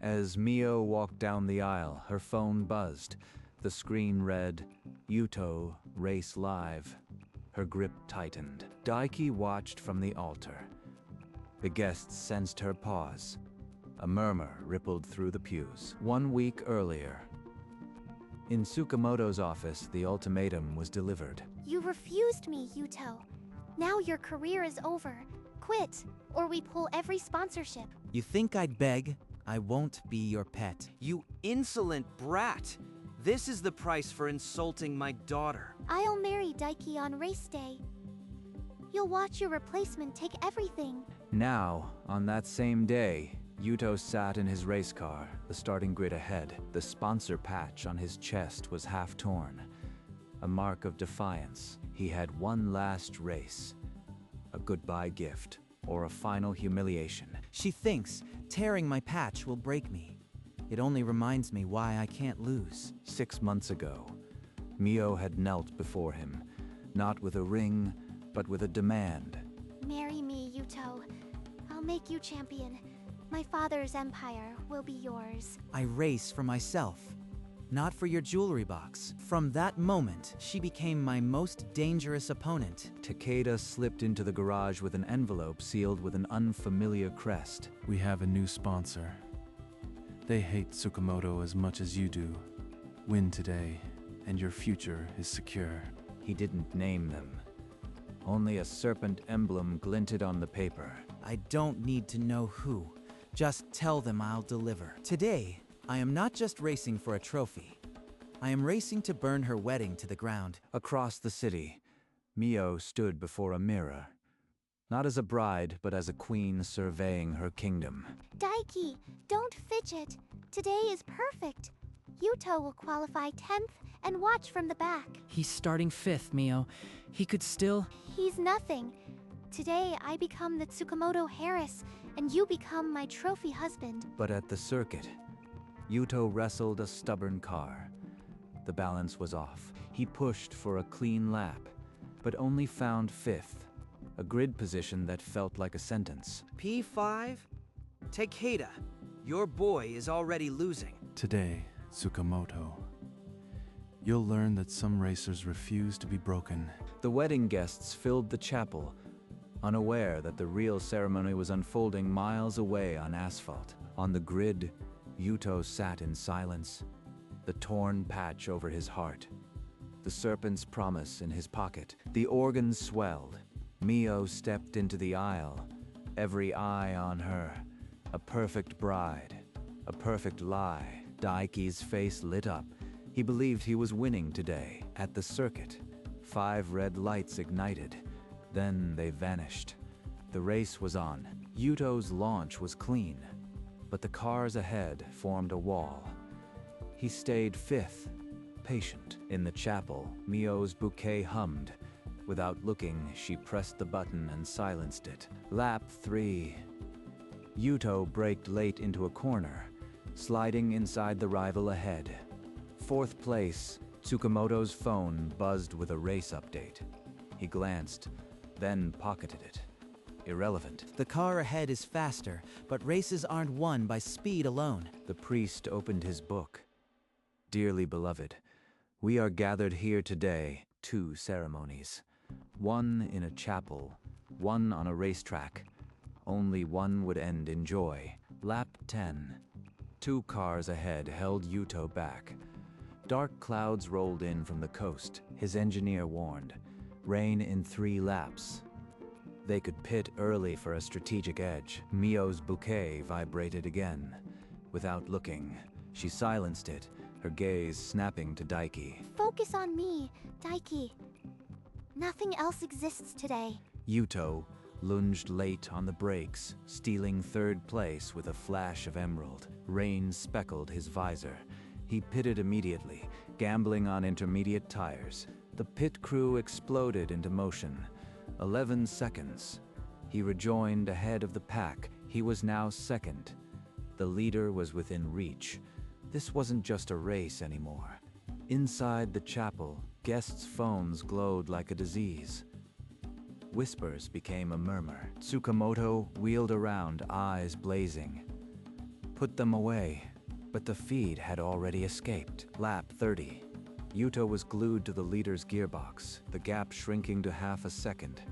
As Mio walked down the aisle, her phone buzzed. The screen read, "Yuto, race live." Her grip tightened. Daiki watched from the altar. The guests sensed her pause. A murmur rippled through the pews. 1 week earlier, in Tsukamoto's office, the ultimatum was delivered. You refused me, Yuto. Now your career is over. Quit, or we pull every sponsorship. You think I'd beg? I won't be your pet. You insolent brat! This is the price for insulting my daughter. I'll marry Daiki on race day. You'll watch your replacement take everything. Now, on that same day, Yuto sat in his race car, the starting grid ahead. The sponsor patch on his chest was half torn, a mark of defiance. He had one last race, a goodbye gift, or a final humiliation. She thinks tearing my patch will break me. It only reminds me why I can't lose. 6 months ago, Mio had knelt before him, not with a ring, but with a demand. Marry me, Yuto. I'll make you champion. My father's empire will be yours. I race for myself, not for your jewelry box. From that moment, she became my most dangerous opponent. Takeda slipped into the garage with an envelope sealed with an unfamiliar crest. We have a new sponsor. They hate Tsukamoto as much as you do. Win today, and your future is secure. He didn't name them. Only a serpent emblem glinted on the paper. I don't need to know who. Just tell them I'll deliver. Today, I am not just racing for a trophy. I am racing to burn her wedding to the ground. Across the city, Mio stood before a mirror. Not as a bride, but as a queen surveying her kingdom. Daiki, don't fidget. Today is perfect. Yuto will qualify 10th and watch from the back. He's starting 5th, Mio. He could still... He's nothing. Today, I become the Tsukamoto Harris, and you become my trophy husband. But at the circuit, Yuto wrestled a stubborn car. The balance was off. He pushed for a clean lap, but only found 5th, a grid position that felt like a sentence. P5? Takeda, your boy is already losing. Today, Tsukamoto, you'll learn that some racers refuse to be broken. The wedding guests filled the chapel, unaware that the real ceremony was unfolding miles away on asphalt. On the grid, Yuto sat in silence, the torn patch over his heart, the serpent's promise in his pocket. The organs swelled. Mio stepped into the aisle, every eye on her. A perfect bride, a perfect lie. Daiki's face lit up. He believed he was winning today. At the circuit, 5 red lights ignited. Then they vanished. The race was on. Yuto's launch was clean, but the cars ahead formed a wall. He stayed 5th, patient. In the chapel, Mio's bouquet hummed. Without looking, she pressed the button and silenced it. Lap 3. Yuto braked late into a corner, sliding inside the rival ahead. 4th place, Tsukamoto's phone buzzed with a race update. He glanced, then pocketed it. Irrelevant. The car ahead is faster, but races aren't won by speed alone. The priest opened his book. Dearly beloved, we are gathered here today, 2 ceremonies. One in a chapel, one on a racetrack. Only one would end in joy. Lap 10. 2 cars ahead held Yuto back. Dark clouds rolled in from the coast. His engineer warned. Rain in 3 laps. They could pit early for a strategic edge. Mio's bouquet vibrated again. Without looking, she silenced it, her gaze snapping to Daiki. Focus on me, Daiki. Nothing else exists today. Yuto lunged late on the brakes, stealing 3rd place with a flash of emerald. Rain speckled his visor. He pitted immediately, gambling on intermediate tires. The pit crew exploded into motion. 11 seconds. He rejoined ahead of the pack. He was now 2nd. The leader was within reach. This wasn't just a race anymore. Inside the chapel, guests' phones glowed like a disease. Whispers became a murmur. Tsukamoto wheeled around, eyes blazing. put them away, but the feed had already escaped. Lap 30. Yuto was glued to the leader's gearbox, the gap shrinking to half a second.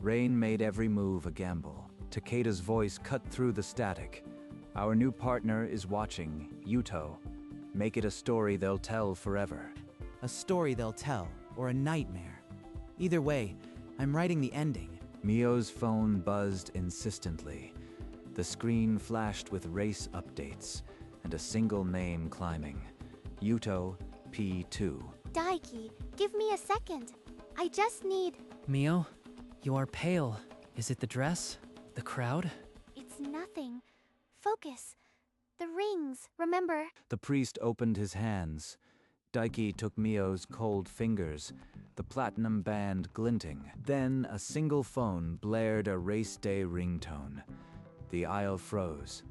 Rain made every move a gamble. Takeda's voice cut through the static. Our new partner is watching, Yuto. Make it a story they'll tell forever. A story they'll tell, or a nightmare. Either way, I'm writing the ending. Mio's phone buzzed insistently. The screen flashed with race updates, and a single name climbing. Yuto P2. Daiki, give me a second. I just need... Mio, you are pale. Is it the dress? The crowd? It's nothing. Focus. The rings, remember? The priest opened his hands. Daiki took Mio's cold fingers, the platinum band glinting. Then a single phone blared a race day ringtone. The aisle froze.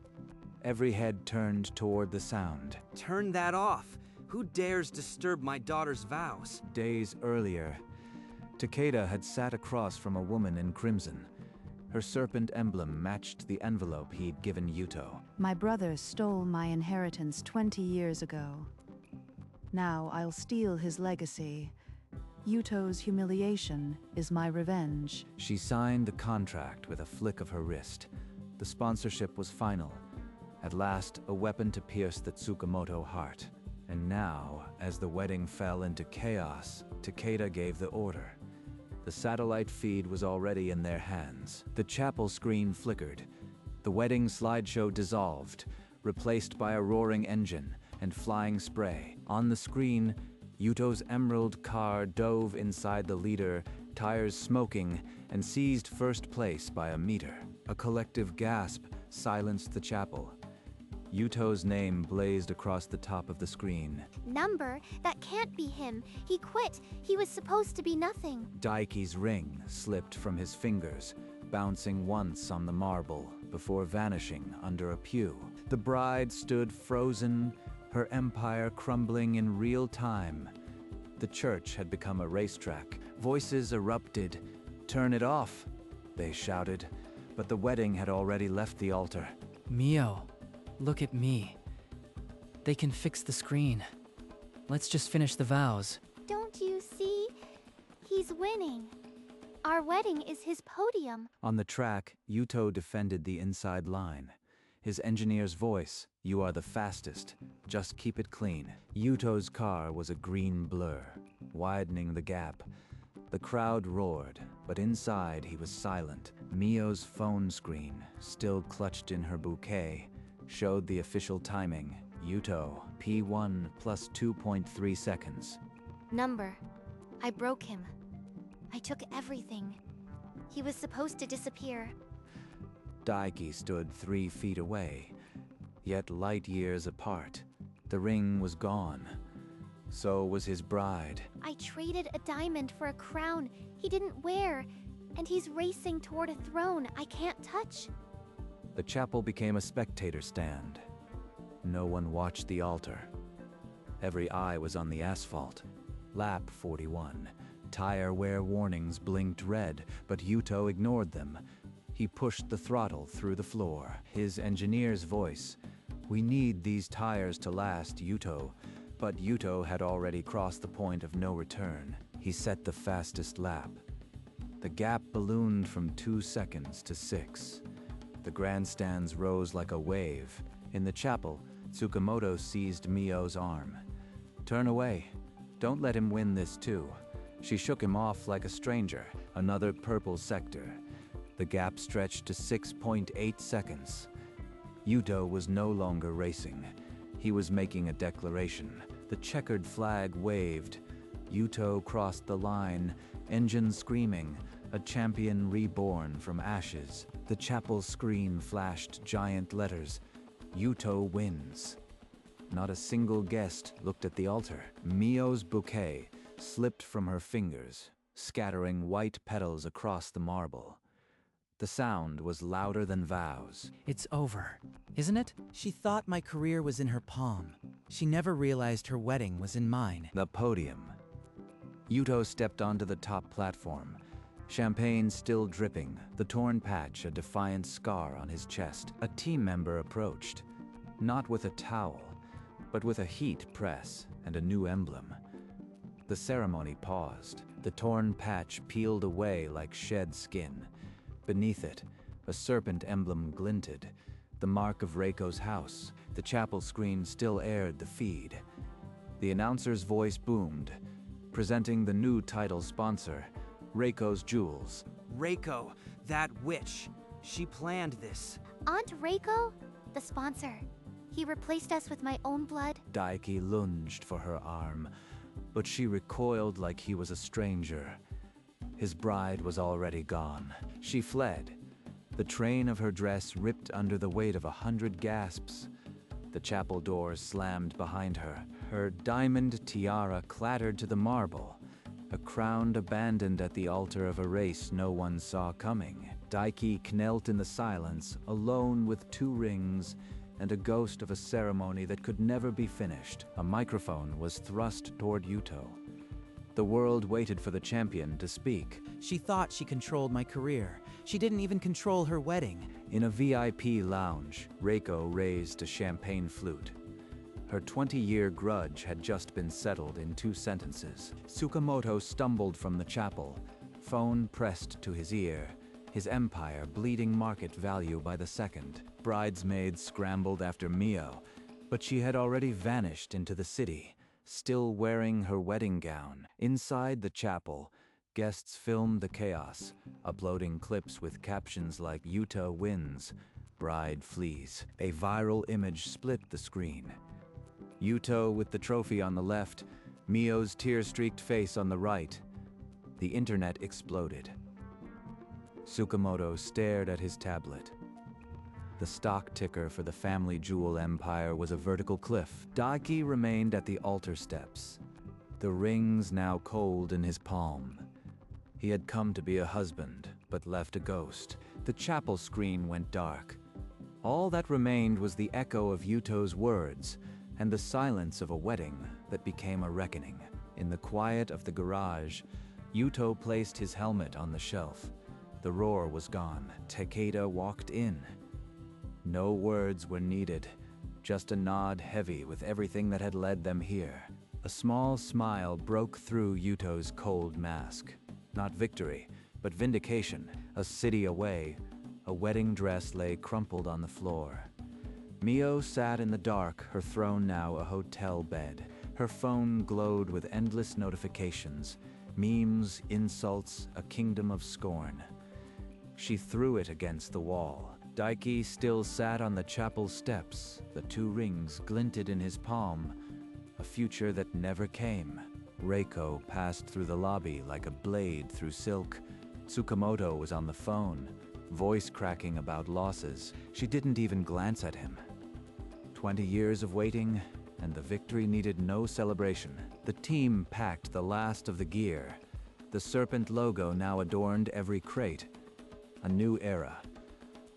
Every head turned toward the sound. Turn that off. Who dares disturb my daughter's vows? Days earlier, Takeda had sat across from a woman in crimson. Her serpent emblem matched the envelope he'd given Yuto. My brother stole my inheritance 20 years ago. Now I'll steal his legacy. Yuto's humiliation is my revenge. She signed the contract with a flick of her wrist. The sponsorship was final. At last, a weapon to pierce the Tsukamoto heart. And now, as the wedding fell into chaos, Takeda gave the order. The satellite feed was already in their hands. The chapel screen flickered. The wedding slideshow dissolved, replaced by a roaring engine and flying spray. On the screen, Yuto's emerald car dove inside the leader, tires smoking, and seized first place by a meter. A collective gasp silenced the chapel. Yuto's name blazed across the top of the screen. Number? That can't be him. He quit. He was supposed to be nothing. Daiki's ring slipped from his fingers, bouncing once on the marble before vanishing under a pew. The bride stood frozen, her empire crumbling in real time. The church had become a racetrack. Voices erupted. "Turn it off," they shouted, but the wedding had already left the altar. Mio, look at me. They can fix the screen. Let's just finish the vows. Don't you see? He's winning. Our wedding is his podium. On the track, Yuto defended the inside line. His engineer's voice, "You are the fastest. Just keep it clean." Yuto's car was a green blur, widening the gap. The crowd roared, but inside he was silent. Mio's phone screen, still clutched in her bouquet, showed the official timing. Yuto, P1 plus 2.3 seconds. Number. I broke him. I took everything. He was supposed to disappear. Daiki stood 3 feet away, yet light years apart. The ring was gone. So was his bride. I traded a diamond for a crown he didn't wear, and he's racing toward a throne I can't touch. The chapel became a spectator stand. No one watched the altar. Every eye was on the asphalt. Lap 41. Tire wear warnings blinked red, but Yuto ignored them. He pushed the throttle through the floor. His engineer's voice, "We need these tires to last, Yuto." But Yuto had already crossed the point of no return. He set the fastest lap. The gap ballooned from 2 seconds to 6. The grandstands rose like a wave. In the chapel, Tsukamoto seized Mio's arm. "Turn away. Don't let him win this too." She shook him off like a stranger. Another purple sector. The gap stretched to 6.8 seconds. Yuto was no longer racing. He was making a declaration. The checkered flag waved. Yuto crossed the line, engine screaming, a champion reborn from ashes. The chapel screen flashed giant letters. Yuto wins. Not a single guest looked at the altar. Mio's bouquet slipped from her fingers, scattering white petals across the marble. The sound was louder than vows. It's over, isn't it? She thought my career was in her palm. She never realized her wedding was in mine. The podium. Yuto stepped onto the top platform, champagne still dripping, the torn patch a defiant scar on his chest. A team member approached. not with a towel, but with a heat press and a new emblem. The ceremony paused. The torn patch peeled away like shed skin. Beneath it, a serpent emblem glinted, the mark of Reiko's house. The chapel screen still aired the feed. The announcer's voice boomed, presenting the new title sponsor, Reiko's Jewels. Reiko, that witch. She planned this. Aunt Reiko, the sponsor. He replaced us with my own blood. Daiki lunged for her arm, but she recoiled like he was a stranger. His bride was already gone. She fled. The train of her dress ripped under the weight of 100 gasps. The chapel doors slammed behind her. Her diamond tiara clattered to the marble, a crown abandoned at the altar of a race no one saw coming. Daiki knelt in the silence, alone with 2 rings and a ghost of a ceremony that could never be finished. A microphone was thrust toward Yuto. The world waited for the champion to speak. She thought she controlled my career. She didn't even control her wedding. In a VIP lounge, Reiko raised a champagne flute. Her 20-year grudge had just been settled in 2 sentences. Tsukamoto stumbled from the chapel, phone pressed to his ear, his empire bleeding market value by the second. Bridesmaids scrambled after Mio, but she had already vanished into the city, still wearing her wedding gown. Inside the chapel, guests filmed the chaos, uploading clips with captions like "Yuta wins, bride flees." A viral image split the screen. Yuto with the trophy on the left, Mio's tear-streaked face on the right. The internet exploded. Tsukamoto stared at his tablet. The stock ticker for the family jewel empire was a vertical cliff. Daiki remained at the altar steps, the rings now cold in his palm. He had come to be a husband, but left a ghost. The chapel screen went dark. All that remained was the echo of Yuto's words and the silence of a wedding that became a reckoning. In the quiet of the garage, Yuto placed his helmet on the shelf. The roar was gone. Takeda walked in. No words were needed, just a nod heavy with everything that had led them here. A small smile broke through Yuto's cold mask. Not victory, but vindication. A city away, a wedding dress lay crumpled on the floor. Mio sat in the dark, her throne now a hotel bed. Her phone glowed with endless notifications, memes, insults, a kingdom of scorn. She threw it against the wall. Daiki still sat on the chapel steps. The 2 rings glinted in his palm, a future that never came. Reiko passed through the lobby like a blade through silk. Tsukamoto was on the phone, voice cracking about losses. She didn't even glance at him. 20 years of waiting, and the victory needed no celebration. The team packed the last of the gear. The serpent logo now adorned every crate. A new era.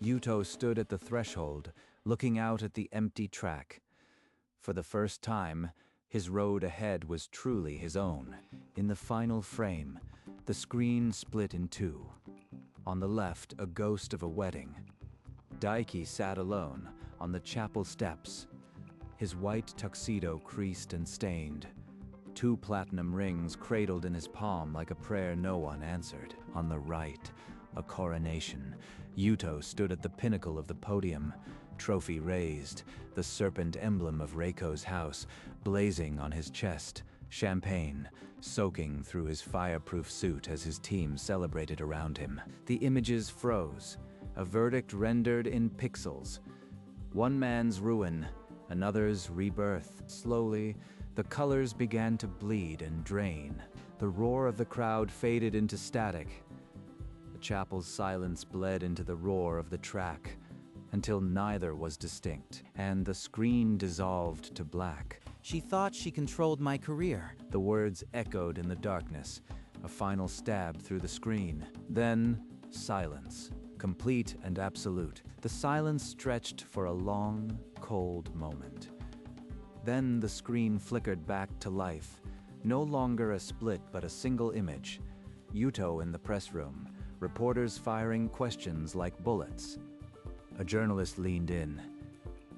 Yuto stood at the threshold, looking out at the empty track. For the first time, his road ahead was truly his own. In the final frame, the screen split in 2. On the left, a ghost of a wedding. Daiki sat alone on the chapel steps, his white tuxedo creased and stained. 2 platinum rings cradled in his palm like a prayer no one answered. On the right, a coronation. Yuto stood at the pinnacle of the podium, trophy raised, the serpent emblem of Reiko's house blazing on his chest, champagne soaking through his fireproof suit as his team celebrated around him. The images froze, a verdict rendered in pixels. One man's ruin, another's rebirth. Slowly, the colors began to bleed and drain. The roar of the crowd faded into static. The chapel's silence bled into the roar of the track, until neither was distinct, and the screen dissolved to black. She thought she controlled my career. The words echoed in the darkness, a final stab through the screen. Then, silence, complete and absolute. The silence stretched for a long, cold moment. Then the screen flickered back to life, no longer a split but a single image. Yuto in the press room, reporters firing questions like bullets. A journalist leaned in.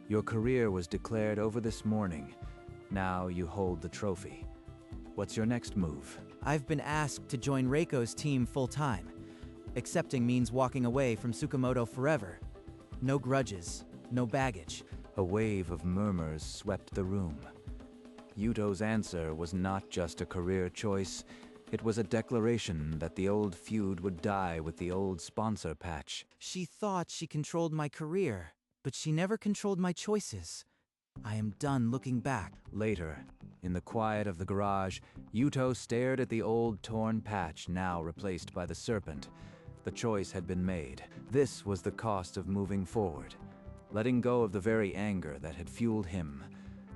Your career was declared over this morning. Now you hold the trophy. What's your next move? I've been asked to join Reiko's team full-time. Accepting means walking away from Tsukamoto forever. No grudges, no baggage. A wave of murmurs swept the room. Yuto's answer was not just a career choice, it was a declaration that the old feud would die with the old sponsor patch. She thought she controlled my career, but she never controlled my choices. I am done looking back. Later, in the quiet of the garage, Yuto stared at the old torn patch now replaced by the serpent. The choice had been made. This was the cost of moving forward, letting go of the very anger that had fueled him.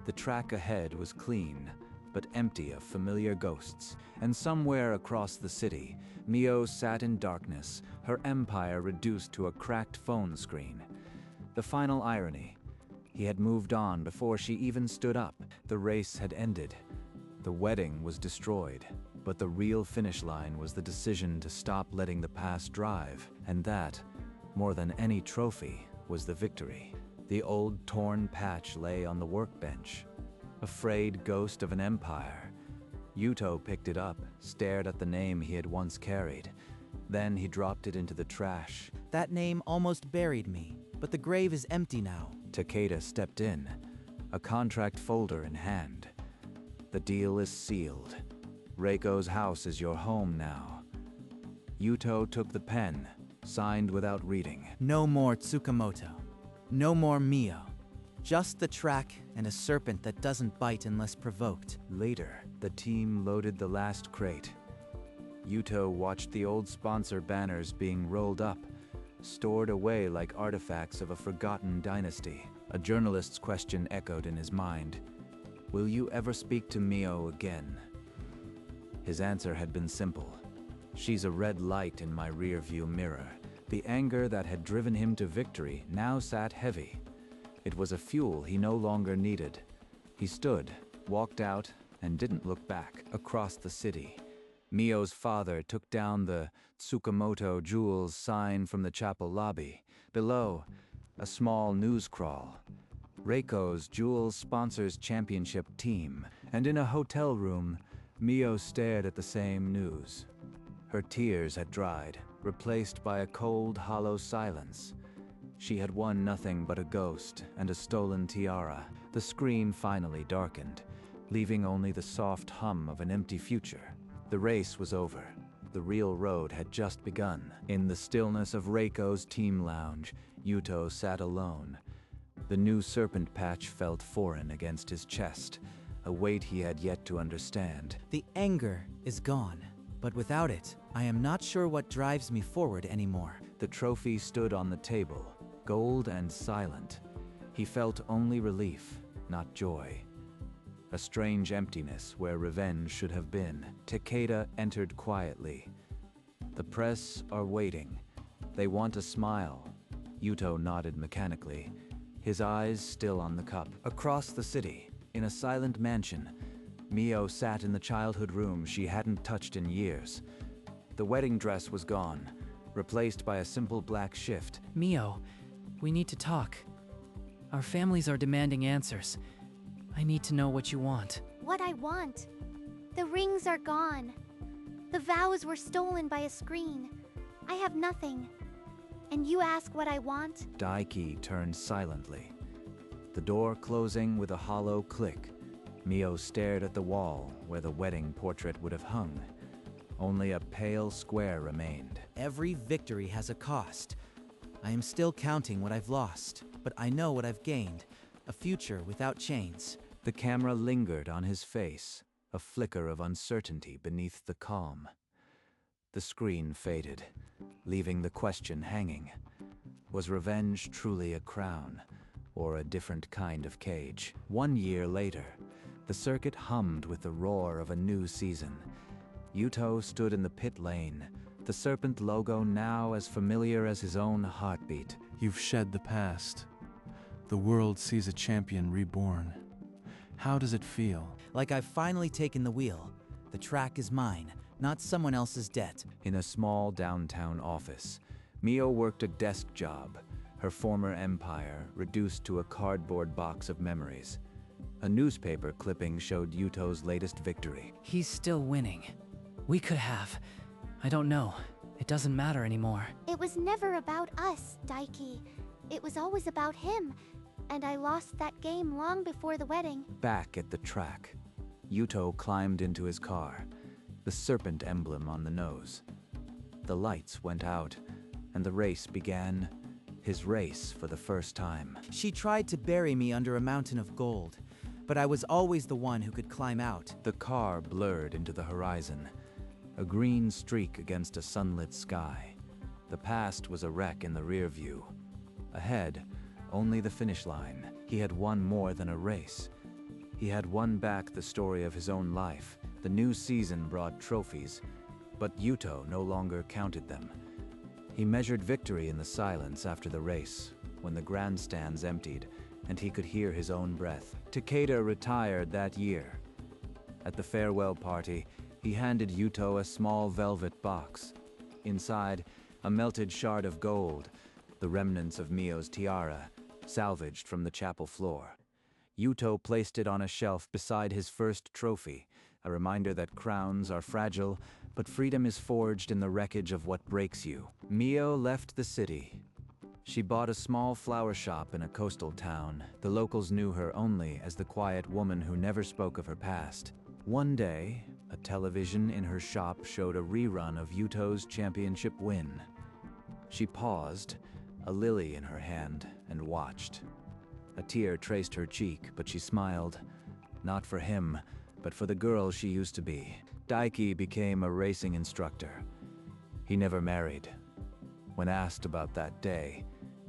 The track ahead was clean, but empty of familiar ghosts. And somewhere across the city, Mio sat in darkness, her empire reduced to a cracked phone screen. The final irony: he had moved on before she even stood up. The race had ended. The wedding was destroyed. But the real finish line was the decision to stop letting the past drive. And that, more than any trophy, was the victory. The old torn patch lay on the workbench, a frayed ghost of an empire. Yuto picked it up, stared at the name he had once carried. Then he dropped it into the trash. That name almost buried me, but the grave is empty now. Takeda stepped in, a contract folder in hand. The deal is sealed. Reiko's house is your home now. Yuto took the pen, signed without reading. No more Tsukamoto. No more Mio. Just the track and a serpent that doesn't bite unless provoked. Later, the team loaded the last crate. Yuto watched the old sponsor banners being rolled up, stored away like artifacts of a forgotten dynasty. A journalist's question echoed in his mind. Will you ever speak to Mio again? His answer had been simple. She's a red light in my rearview mirror. The anger that had driven him to victory now sat heavy. It was a fuel he no longer needed. He stood, walked out, and didn't look back. Across the city, Mio's father took down the Tsukamoto Jewels sign from the chapel lobby. Below, a small news crawl. Reiko's Jewels sponsors championship team. And in a hotel room, Mio stared at the same news. Her tears had dried, replaced by a cold, hollow silence. She had won nothing but a ghost and a stolen tiara. The screen finally darkened, leaving only the soft hum of an empty future. The race was over. The real road had just begun. In the stillness of Reiko's team lounge, Yuto sat alone. The new serpent patch felt foreign against his chest, a weight he had yet to understand. The anger is gone, but without it, I am not sure what drives me forward anymore. The trophy stood on the table, gold and silent. He felt only relief, not joy. A strange emptiness where revenge should have been. Takeda entered quietly. The press are waiting. They want a smile. Yuto nodded mechanically, his eyes still on the cup. Across the city, in a silent mansion, Mio sat in the childhood room she hadn't touched in years. The wedding dress was gone, replaced by a simple black shift. Mio, we need to talk. Our families are demanding answers. I need to know what you want. What I want. The rings are gone. The vows were stolen by a screen. I have nothing. And you ask what I want? Daiki turned silently. The door closing with a hollow click. Mio stared at the wall where the wedding portrait would have hung. Only a pale square remained. Every victory has a cost. I am still counting what I've lost, but I know what I've gained. A future without chains. The camera lingered on his face, a flicker of uncertainty beneath the calm. The screen faded, leaving the question hanging. Was revenge truly a crown, or a different kind of cage? 1 year later, the circuit hummed with the roar of a new season. Yuto stood in the pit lane, the serpent logo now as familiar as his own heartbeat. You've shed the past. The world sees a champion reborn. How does it feel? Like I've finally taken the wheel. The track is mine, not someone else's debt. In a small downtown office, Mio worked a desk job, her former empire reduced to a cardboard box of memories. A newspaper clipping showed Yuto's latest victory. He's still winning. We could have. I don't know. It doesn't matter anymore. It was never about us, Daiki. It was always about him. And I lost that game long before the wedding. Back at the track, Yuto climbed into his car, the serpent emblem on the nose. The lights went out, and the race began. His race for the first time. She tried to bury me under a mountain of gold, but I was always the one who could climb out. The car blurred into the horizon, a green streak against a sunlit sky. The past was a wreck in the rear view. Ahead, only the finish line. He had won more than a race. He had won back the story of his own life. The new season brought trophies, but Yuto no longer counted them. He measured victory in the silence after the race, when the grandstands emptied and he could hear his own breath. Takeda retired that year. At the farewell party, he handed Yuto a small velvet box. Inside, a melted shard of gold, the remnants of Mio's tiara, salvaged from the chapel floor. Yuto placed it on a shelf beside his first trophy, a reminder that crowns are fragile, but freedom is forged in the wreckage of what breaks you. Mio left the city. She bought a small flower shop in a coastal town. The locals knew her only as the quiet woman who never spoke of her past. One day, a television in her shop showed a rerun of Yuto's championship win. She paused, a lily in her hand, and watched. A tear traced her cheek, but she smiled. Not for him, but for the girl she used to be. Daiki became a racing instructor. He never married. When asked about that day,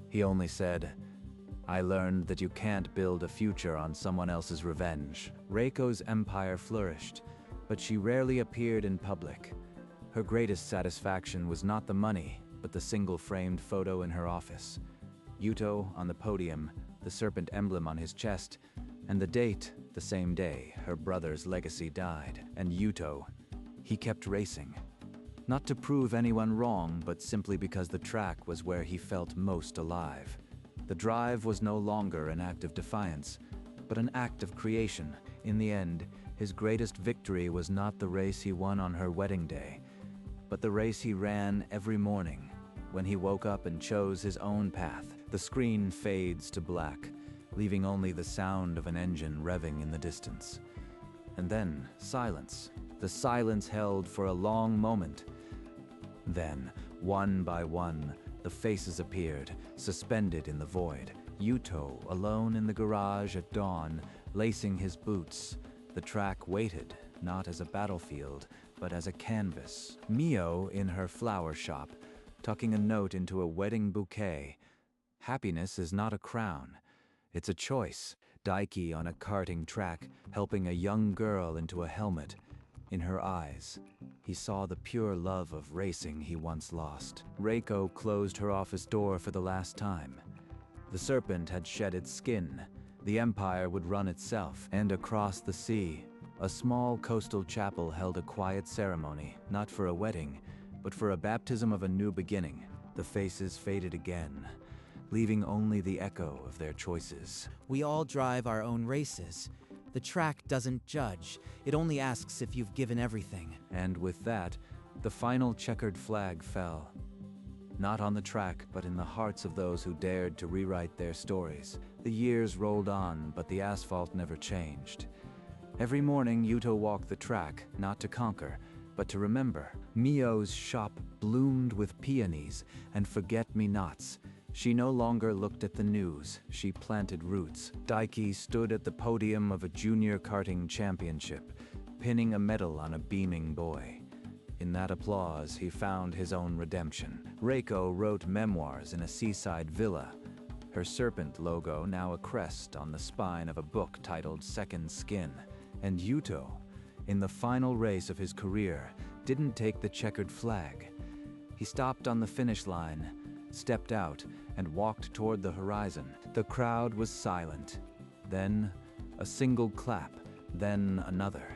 he only said, "I learned that you can't build a future on someone else's revenge." Reiko's empire flourished, but she rarely appeared in public. Her greatest satisfaction was not the money, but the single-framed photo in her office. Yuto on the podium, the serpent emblem on his chest, and the date, the same day her brother's legacy died. And Yuto, he kept racing. Not to prove anyone wrong, but simply because the track was where he felt most alive. The drive was no longer an act of defiance, but an act of creation. In the end, his greatest victory was not the race he won on her wedding day, but the race he ran every morning, when he woke up and chose his own path. The screen fades to black, leaving only the sound of an engine revving in the distance. And then, silence. The silence held for a long moment. Then, one by one, the faces appeared, suspended in the void. Yuto, alone in the garage at dawn, lacing his boots. The track waited, not as a battlefield, but as a canvas. Mio in her flower shop, tucking a note into a wedding bouquet. Happiness is not a crown. It's a choice. Daiki on a karting track, helping a young girl into a helmet. In her eyes, he saw the pure love of racing he once lost. Reiko closed her office door for the last time. The serpent had shed its skin. The empire would run itself. And across the sea, a small coastal chapel held a quiet ceremony, not for a wedding, but for a baptism of a new beginning. The faces faded again, leaving only the echo of their choices. We all drive our own races. The track doesn't judge. It only asks if you've given everything. And with that, the final checkered flag fell. Not on the track, but in the hearts of those who dared to rewrite their stories. The years rolled on, but the asphalt never changed. Every morning, Yuto walked the track, not to conquer, but to remember. Mio's shop bloomed with peonies and forget-me-nots. She no longer looked at the news. She planted roots. Daiki stood at the podium of a junior karting championship, pinning a medal on a beaming boy. In that applause, he found his own redemption. Reiko wrote memoirs in a seaside villa, her serpent logo now a crest on the spine of a book titled Second Skin. And Yuto, in the final race of his career, didn't take the checkered flag. He stopped on the finish line, stepped out, and walked toward the horizon. The crowd was silent. Then a single clap, then another,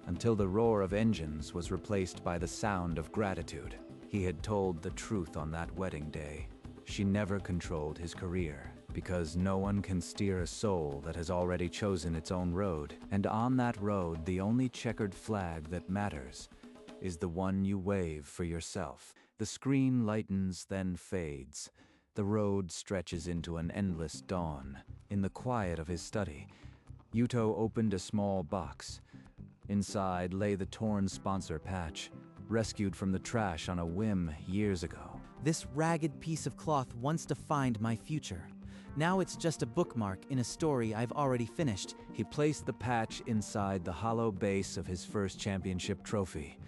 until the roar of engines was replaced by the sound of gratitude. He had told the truth on that wedding day. She never controlled his career, because no one can steer a soul that has already chosen its own road. And on that road, the only checkered flag that matters is the one you wave for yourself. The screen lightens, then fades. The road stretches into an endless dawn. In the quiet of his study, Yuto opened a small box. Inside lay the torn sponsor patch, rescued from the trash on a whim years ago. This ragged piece of cloth once defined my future. Now it's just a bookmark in a story I've already finished. He placed the patch inside the hollow base of his first championship trophy,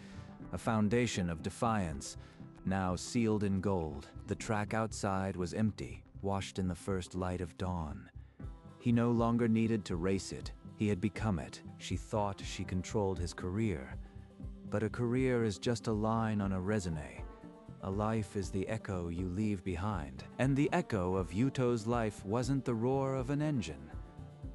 a foundation of defiance, now sealed in gold. The track outside was empty, washed in the first light of dawn. He no longer needed to race it. He had become it. She thought she controlled his career. But a career is just a line on a resume. A life is the echo you leave behind. And the echo of Yuto's life wasn't the roar of an engine.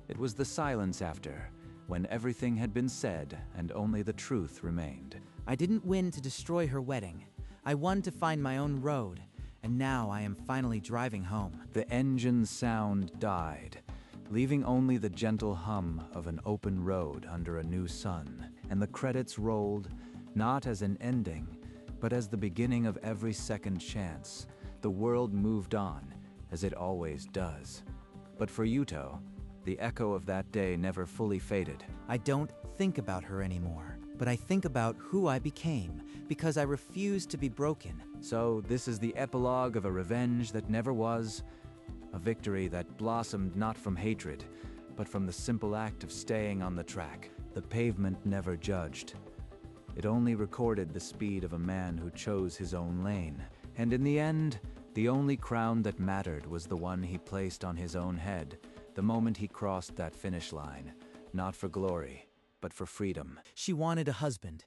It was the silence after, when everything had been said and only the truth remained. I didn't win to destroy her wedding. I won to find my own road, and now I am finally driving home. The engine's sound died, leaving only the gentle hum of an open road under a new sun. And the credits rolled, not as an ending, but as the beginning of every second chance. The world moved on, as it always does. But for Yuto, the echo of that day never fully faded. I don't think about her anymore, but I think about who I became, because I refuse to be broken. So this is the epilogue of a revenge that never was, a victory that blossomed not from hatred, but from the simple act of staying on the track. The pavement never judged. It only recorded the speed of a man who chose his own lane. And in the end, the only crown that mattered was the one he placed on his own head, the moment he crossed that finish line, not for glory, but for freedom. She wanted a husband.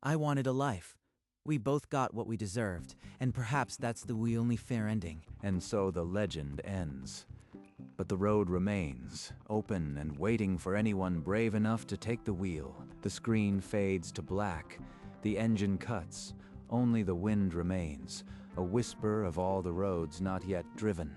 I wanted a life. We both got what we deserved, and perhaps that's the only fair ending. And so the legend ends. But the road remains, open and waiting for anyone brave enough to take the wheel. The screen fades to black. The engine cuts. Only the wind remains, a whisper of all the roads not yet driven.